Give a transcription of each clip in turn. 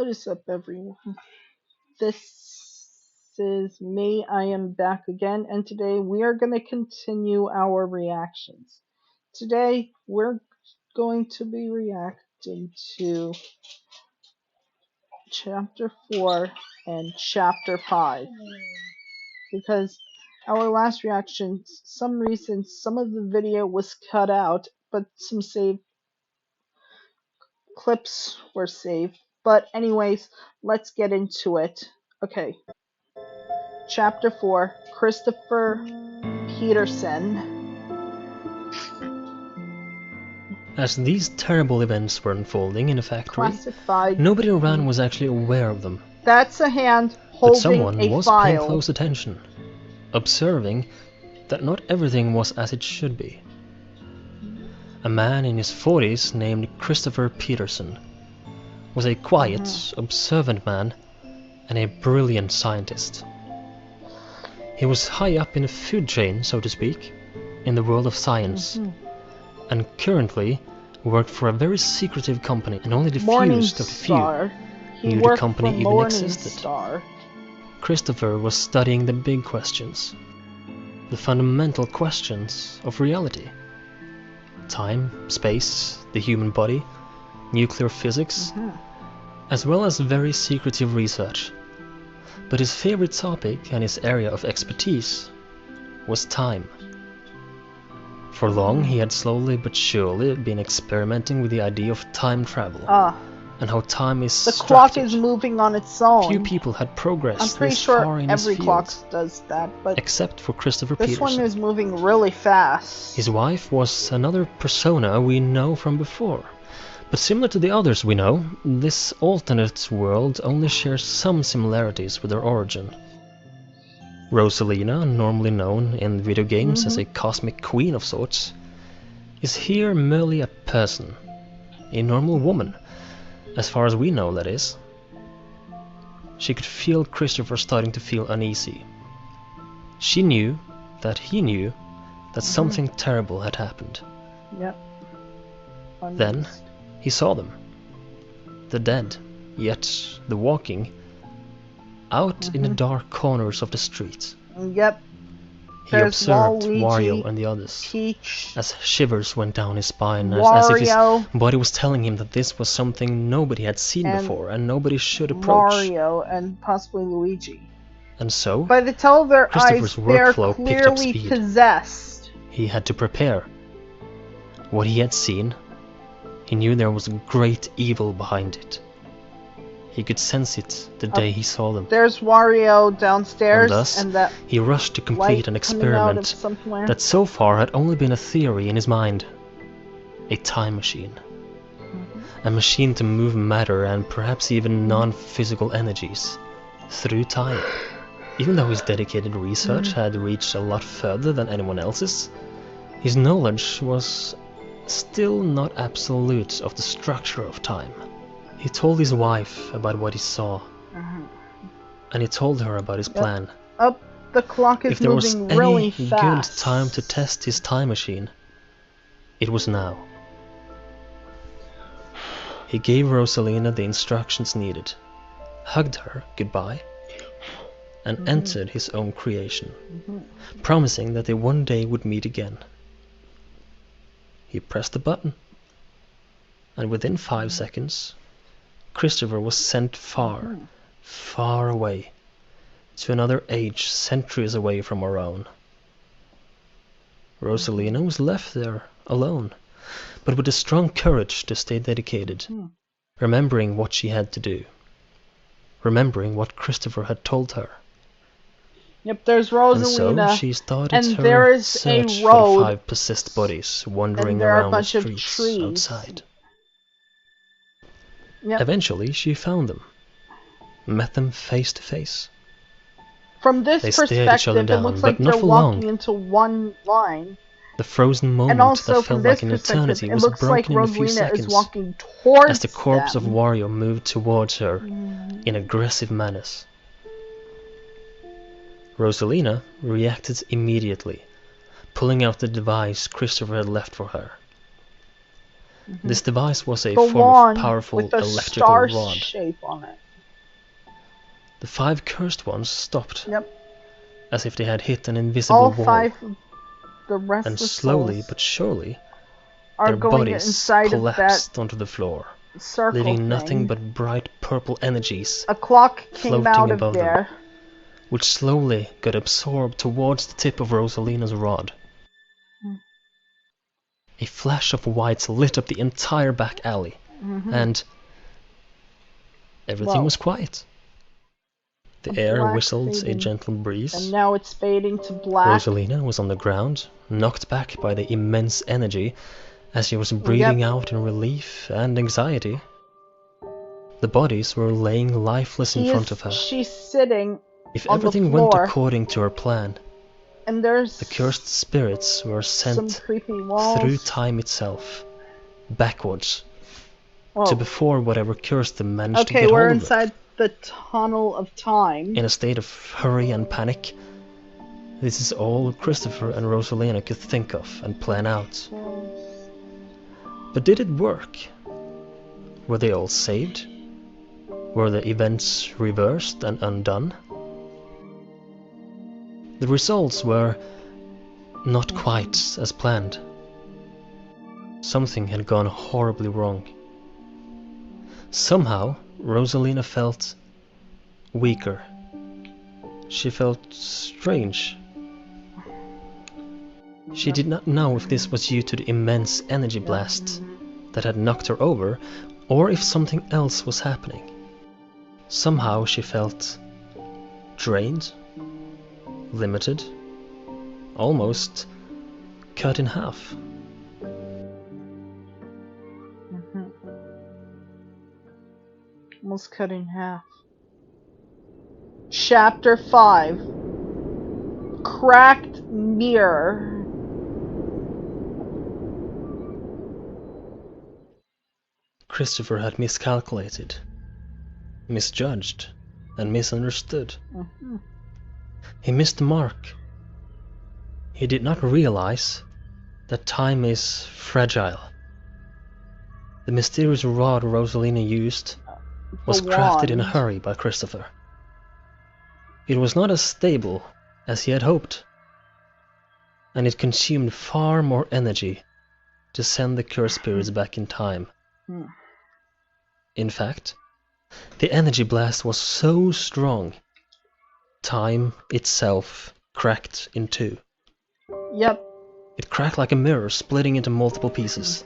What is up, everyone? This is me. I am back again, and today we are going to continue our reactions. Today we're going to be reacting to Chapter 4 and Chapter 5 because our last reaction, some reason, some of the video was cut out, but some saved clips were saved. But anyways, let's get into it. Okay. Chapter 4, Christopher Peterson. As these terrible events were unfolding in a factory, Classified. nobody around was actually aware of them. That's a hand But holding someone a was paying file. close attention, observing that not everything was as it should be. A man in his 40s named Christopher Peterson was a quiet, observant man and a brilliant scientist. He was high up in the food chain, so to speak, in the world of science, and currently worked for a very secretive company, and only the fewest of the few knew the company even existed. Christopher was studying the big questions, the fundamental questions of reality. Time, space, the human body, nuclear physics, as well as very secretive research. But his favorite topic and his area of expertise was time. For long he had slowly but surely been experimenting with the idea of time travel, and how time is the structured. clock is moving on its own. Few people had progressed I'm pretty this sure far in every his clock field, does that, but except for Christopher this Peterson. one is moving really fast. His wife was another persona we know from before, but similar to the others we know, this alternate world only shares some similarities with their origin. Rosalina, normally known in video games as a cosmic queen of sorts, is here merely a person, a normal woman, as far as we know, that is. She could feel Christopher starting to feel uneasy. She knew that he knew that something terrible had happened. Yep. Then he saw them. The dead, yet the walking, out in the dark corners of the street. Yep. He There's observed Waluigi, Wario and the others, Peach, as shivers went down his spine, as if his Wario, body was telling him that this was something nobody had seen and before and nobody should approach. Mario, and possibly Luigi. And so, By the tell of their Christopher's eyes, they're workflow picked up clearly speed. possessed. He had to prepare. What he had seen, he knew there was a great evil behind it. He could sense it the day he saw them. There's Wario downstairs, And thus, and that he rushed to complete an experiment that so far had only been a theory in his mind. A time machine. A machine to move matter and perhaps even non-physical energies through time. Even though his dedicated research had reached a lot further than anyone else's, his knowledge was still not absolute of the structure of time. He told his wife about what he saw, and he told her about his plan. The clock is if there was moving really any fast. good time to test his time machine, it was now. He gave Rosalina the instructions needed, hugged her goodbye, and entered his own creation, promising that they one day would meet again. He pressed the button, and within 5 seconds, Christopher was sent far, far away, to another age centuries away from our own. Rosalina was left there, alone, but with the strong courage to stay dedicated, remembering what she had to do, remembering what Christopher had told her. Yep, there's And so Rosalina, she started and her there is search a for road, the 5 possessed bodies wandering and there are a around the bunch of streets trees. outside. Yep. Eventually she found them, met them face to face. From this They stared each perspective, other it down, looks but like not they're for walking long. into one line. The frozen moment And also, that from felt this like an perspective, eternity it was looks like broken in a few Rosalina is seconds, walking towards as the corpse them. of Wario moved towards her in aggressive manners. Rosalina reacted immediately, pulling out the device Christopher had left for her. This device was a The form of wand powerful with a electrical star rod. shape on it. The 5 cursed ones stopped, Yep. as if they had hit an invisible All wall, 5 of the and restless slowly souls but surely are their going bodies inside of that collapsed onto the floor, circle leaving nothing thing. but bright purple energies A clock came floating out of above them, there. which slowly got absorbed towards the tip of Rosalina's rod. A flash of white lit up the entire back alley, and everything was quiet. The air whistled a gentle breeze. And now it's fading to black. Rosalina was on the ground, knocked back by the immense energy as she was breathing out in relief and anxiety. The bodies were laying lifeless in front of her. She's sitting If on the everything went floor, according to her plan, and there's the cursed spirits were some sent creepy walls through time itself, backwards, Whoa. to before whatever cursed them managed to Okay, get we're hold of them. inside the tunnel of time. In a state of hurry and panic, this is all Christopher and Rosalina could think of and plan out. But did it work? Were they all saved? Were the events reversed and undone? The results were not quite as planned. Something had gone horribly wrong. Somehow, Rosalina felt weaker. She felt strange. She did not know if this was due to the immense energy blast that had knocked her over, or if something else was happening. Somehow she felt drained, limited, almost cut in half. Almost cut in half. Chapter 5. Cracked Mirror. Christopher had miscalculated, misjudged, and misunderstood. He missed the mark. He did not realize that time is fragile. The mysterious rod Rosalina used was crafted in a hurry by Christopher. It was not as stable as he had hoped, and it consumed far more energy to send the cursed spirits back in time. In fact, the energy blast was so strong, time itself cracked in two. Yep. It cracked like a mirror, splitting into multiple pieces,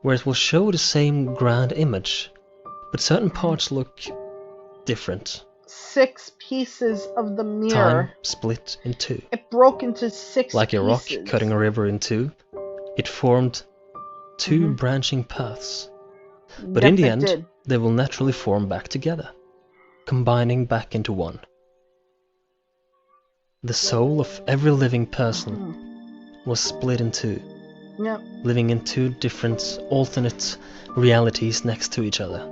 where it will show the same grand image, but certain parts look different. 6 pieces of the mirror. Time split in two. It broke into 6 like a rock pieces. cutting a river in two, it formed 2 branching paths. But in the end, they will naturally form back together, combining back into one. The soul of every living person was split in two, living in 2 different alternate realities next to each other.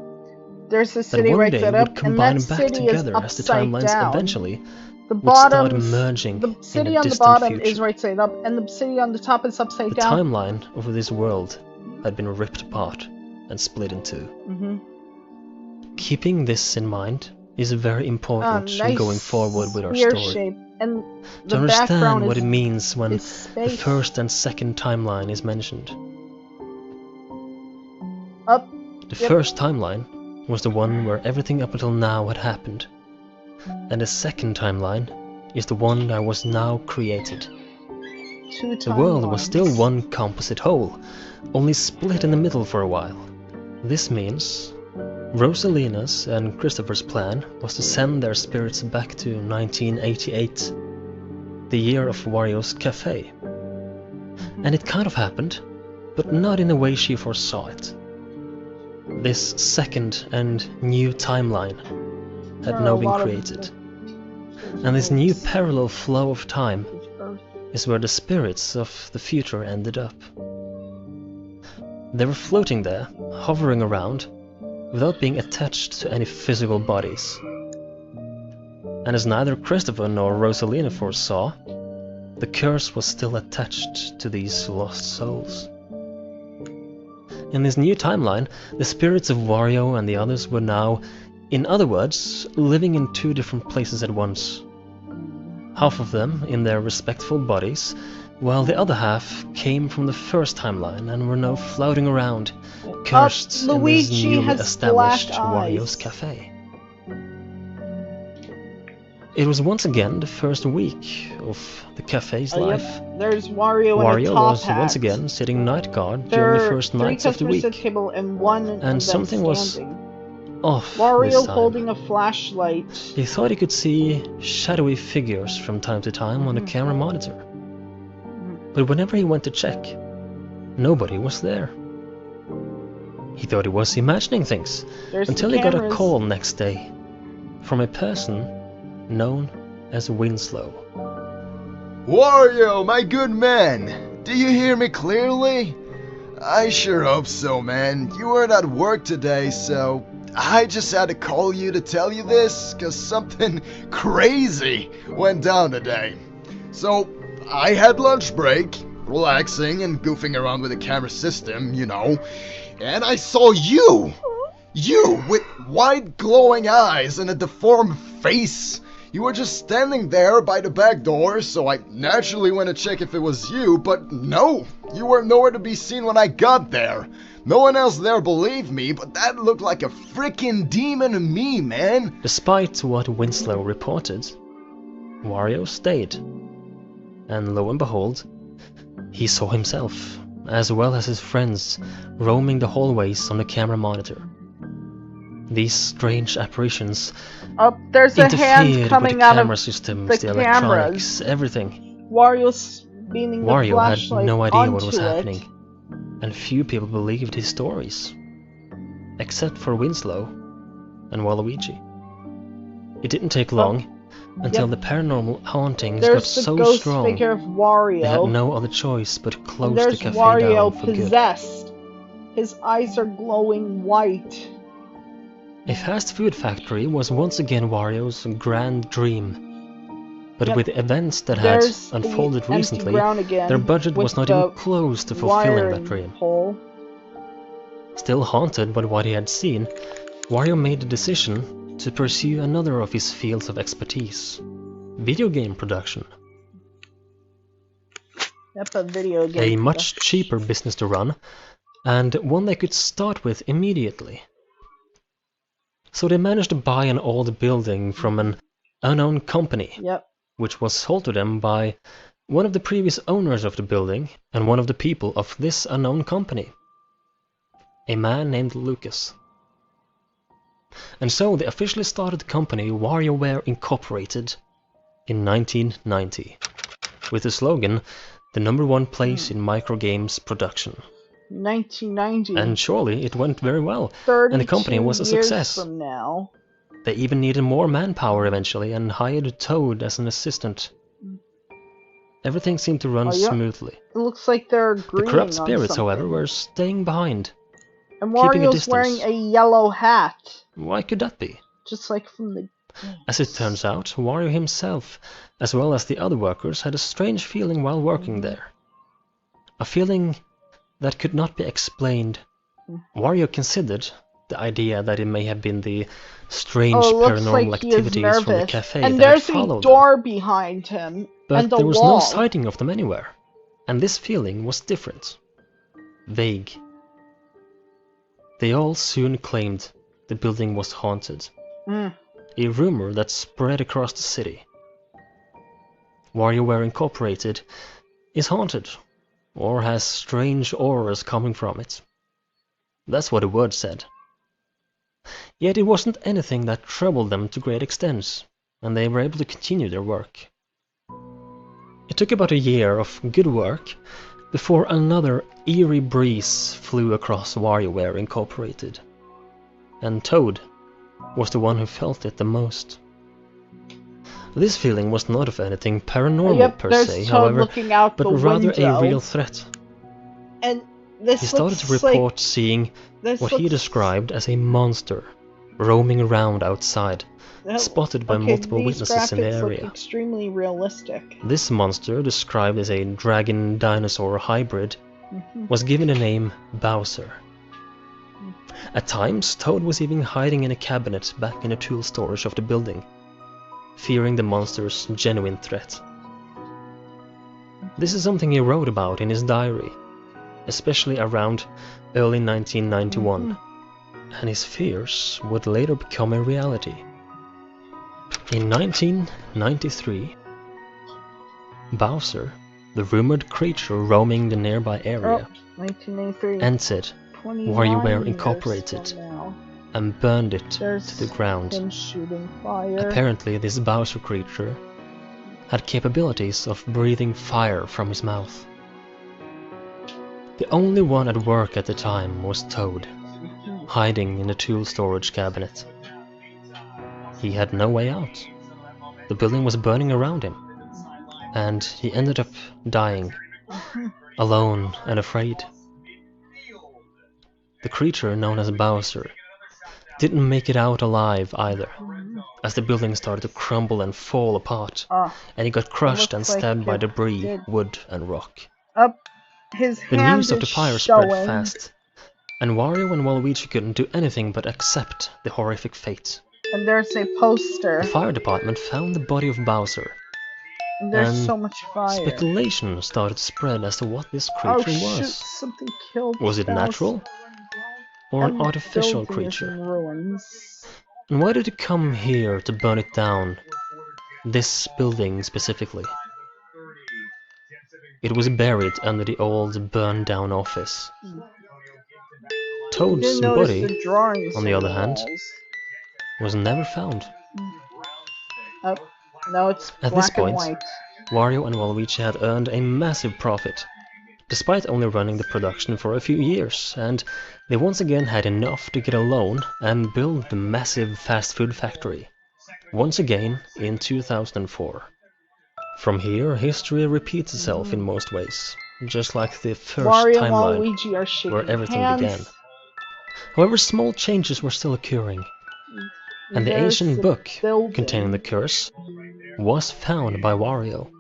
There's a That city one right day there, would and combine that back city is together as the upside timelines down. eventually The would start bottom, merging the city in a on the distant bottom future. is right side up, and the city on the top is upside The down. timeline of this world had been ripped apart and split in two. Keeping this in mind is very important in going forward with our story. Shape. And to understand what it means when the first and second timeline is mentioned. The first timeline was the one where everything up until now had happened, and the second timeline is the one that was now created. The world was still one composite whole, only split in the middle for a while. This means Rosalina's and Christopher's plan was to send their spirits back to 1988, the year of Wario's cafe. And it kind of happened, but not in the way she foresaw it. This second and new timeline had now been created. And this new parallel flow of time is where the spirits of the future ended up. They were floating there, hovering around, without being attached to any physical bodies. And as neither Christopher nor Rosalina foresaw, the curse was still attached to these lost souls. In this new timeline, the spirits of Wario and the others were now, in other words, living in two different places at once. Half of them in their respectful bodies, while the other half came from the first timeline and were now floating around, cursed in this Luigi newly has established black Wario's eyes. Cafe. It was once again the first week of the cafe's life. Yep. There's Wario, in a Wario top was hat. once again sitting night guard There during the are first 3 nights of the customers at week, table and one of them and something was standing. off this Wario time. holding a flashlight. He thought he could see shadowy figures from time to time on the camera monitor. But whenever he went to check, nobody was there. He thought he was imagining things, There's until the he got a cameras. call next day from a person known as Winslow. Wario, my good man! Do you hear me clearly? I sure hope so, man. You weren't at work today, so I just had to call you to tell you this, cause something crazy went down today. So, I had lunch break, relaxing and goofing around with the camera system, you know, and I saw you! You, with wide glowing eyes and a deformed face. You were just standing there by the back door, so I naturally went to check if it was you, but no! You were nowhere to be seen when I got there. No one else there believed me, but that looked like a freaking demon to me, man! Despite what Winslow reported, Wario stayed. And lo and behold, he saw himself, as well as his friends, roaming the hallways on the camera monitor. These strange apparitions Oh, there's a hand interfered with coming the out camera of systems, the the cameras. electronics, everything. Wario's beaming the Wario had flashlight no idea what was onto it. happening, and few people believed his stories, except for Winslow and Waluigi. It didn't take long until the paranormal hauntings got There's the so ghost strong figure of they had Wario. no other choice but close And the there's cafe Wario down for good. possessed. His eyes are glowing white. A fast food factory was once again Wario's grand dream. But Yep. with events that had There's unfolded the empty recently, ground again their budget with was not the even close to fulfilling that wiring dream. pole. Still haunted by what he had seen, Wario made the decision to pursue another of his fields of expertise: video game production. Yep, a video game. A much cheaper business to run, and one they could start with immediately. So they managed to buy an old building from an unknown company, Yep. which was sold to them by one of the previous owners of the building and one of the people of this unknown company, a man named Lucas. And so they officially started the company WarioWare Incorporated in 1990, with the slogan, "The #1 place in microgames production." 1990. And surely it went very well, 32 and the company was a years success. from now. They even needed more manpower eventually and hired Toad as an assistant. Everything seemed to run Oh, yeah. smoothly. It looks like they're The agreeing corrupt on spirits, something. however, were staying behind. And keeping a Wario's distance. wearing a yellow hat, Why could that be? just like from the As it turns out, Wario himself, as well as the other workers, had a strange feeling while working there. A feeling that could not be explained. Wario considered the idea that it may have been the strange Oh, it looks paranormal like he is activities from the nervous. cafe And that there's had a followed door behind him, them. But and the there was wall. no sighting of them anywhere, and this feeling was different. Vague. They all soon claimed the building was haunted. A rumor that spread across the city. WarioWare Incorporated is haunted, or has strange auras coming from it. That's what the word said. Yet it wasn't anything that troubled them to great extents, and they were able to continue their work. It took about a year of good work before another eerie breeze flew across WarioWare Incorporated, and Toad was the one who felt it the most. This feeling was not of anything paranormal per there's se, Toad however, looking out but the rather window. a real threat. And this He started to looks report like, seeing this what he looks- described as a monster roaming around outside, that- spotted by okay, multiple these witnesses in the graphics look area. extremely realistic. This monster, described as a dragon-dinosaur hybrid, Mhm. was given the name Bowser. At times, Toad was even hiding in a cabinet back in the tool storage of the building, fearing the monster's genuine threat. This is something he wrote about in his diary, especially around early 1991, and his fears would later become a reality. In 1993, Bowser, the rumored creature roaming the nearby area, 1983. entered 29 WarioWare years Incorporated from now. and burned it There's to the ground. him shooting fire. Apparently, this Bowser creature had capabilities of breathing fire from his mouth. The only one at work at the time was Toad, hiding in the tool storage cabinet. He had no way out. The building was burning around him, and he ended up dying, alone and afraid. The creature known as Bowser didn't make it out alive either, as the building started to crumble and fall apart, and he got crushed and stabbed by debris, wood and rock. His The hand news of the is fire spread showing. fast, and Wario and Waluigi couldn't do anything but accept the horrific fate. And there's a poster. The fire department found the body of Bowser, And there's and so much fire. speculation started to spread as to what this Oh creature shoot, was. something killed Was it Bowser. natural, or an And the artificial building is creature? in ruins. And why did it come here to burn it down? This building specifically. It was buried under the old burned down office. Toad's Didn't notice body, the drawings on the on other hand, walls. was never found. No, it's At black this and point, white. Wario and Waluigi had earned a massive profit, despite only running the production for a few years, and they once again had enough to get a loan and build the massive fast food factory, once again in 2004. From here, history repeats itself in most ways, just like the first Wario and timeline Waluigi are shaking where everything hands. began. However, small changes were still occurring, and the There's ancient the book building. containing the curse was found by Wario.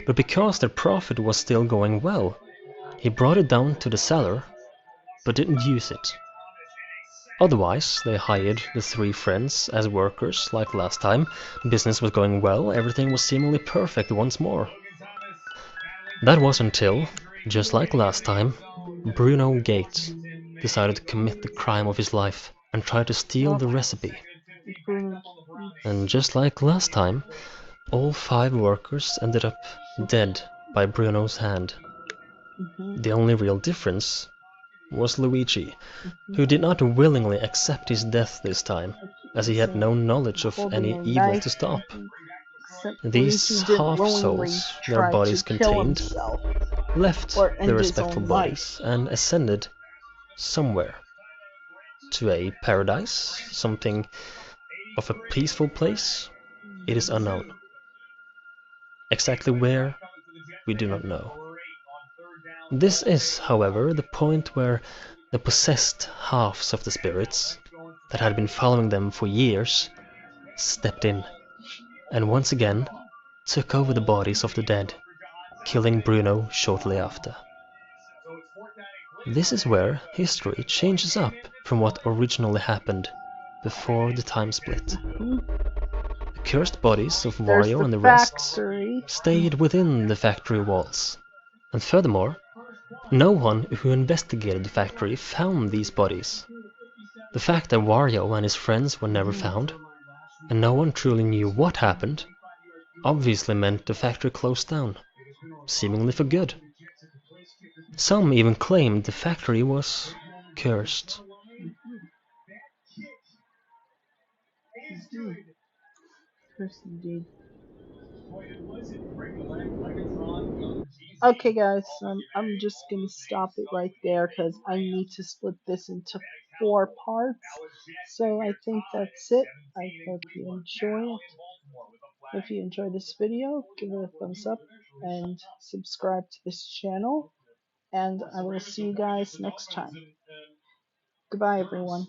But because their profit was still going well, he brought it down to the cellar, but didn't use it. Otherwise, they hired the three friends as workers like last time. Business was going well, everything was seemingly perfect once more. That was until, just like last time, Bruno Gates decided to commit the crime of his life and try to steal the recipe. And just like last time, all 5 workers ended up dead by Bruno's hand. The only real difference was Luigi, who did not willingly accept his death this time, as he had no knowledge of any evil to stop. These half-souls their bodies contained left their respectful bodies and ascended somewhere. To a paradise, something of a peaceful place, it is unknown. Exactly where, we do not know. This is, however, the point where the possessed halves of the spirits, that had been following them for years, stepped in, and once again took over the bodies of the dead, killing Bruno shortly after. This is where history changes up from what originally happened before the time split. The cursed bodies of Wario and the rest stayed within the factory walls, and furthermore, no one who investigated the factory found these bodies. The fact that Wario and his friends were never found, and no one truly knew what happened, obviously meant the factory closed down, seemingly for good. Some even claimed the factory was cursed. Okay guys, I'm just gonna stop it right there because I need to split this into 4 parts. So I think that's it. I hope you enjoy it. If you enjoyed this video, give it a thumbs up and subscribe to this channel. And I will see you guys next time. Goodbye everyone.